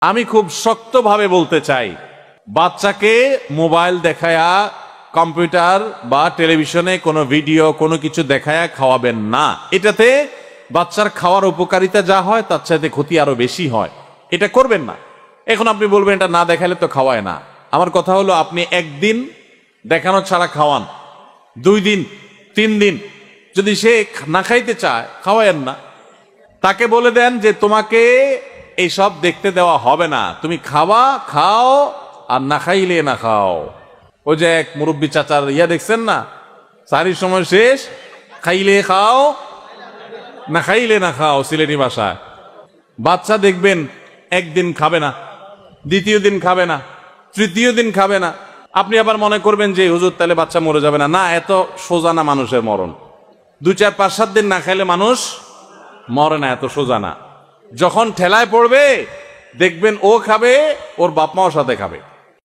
আমি খুব শক্তভাবে বলতে চাই, বাচ্চাকে মোবাইল দেখায়া, কম্পিউটার বা টেলিভিশনে কোনো ভিডিও কোনো কিছু দেখায়া খাওয়াবেন না। এটাতে বাচ্চার খাওয়ার উপকারিতা যা হয় তার চাইতে ক্ষতি আরো বেশি হয়। এটা করবেন না। এখন আপনি বলবেন এটা না দেখালে তো খাওয়ায় না। আমার কথা হলো, আপনি একদিন দেখানো ছাড়া খাওয়ান, 2 দিন 3 দিন, যদি সে না খাইতে চায় খাওয়ায়েন না। তাকে বলে দেন যে তোমাকে এইসব দেখতে দেওয়া হবে না, তুমি খাও আর না খাইলে না খাও। ওই যে এক মুরব্বী চাচার দেখছেন না, সারির সময় শেষ, খাইলে খাও না খাইলে না খাও, সিলেটি ভাষায়। বাচ্চা দেখবেন একদিন খাবে না, দ্বিতীয় দিন খাবে না, তৃতীয় দিন খাবে না। আপনি আবার মনে করবেন যে হুজুর তাহলে বাচ্চা মরে যাবে না। না, এত সোজা না মানুষের মরণ। 2, 4, 5, 7 দিন না খাইলে মানুষ মরে না, এত সোজা না। যখন ঠেলায় পড়বে দেখবেন ও খাবে, ওর বাপ মাও সাথে খাবে।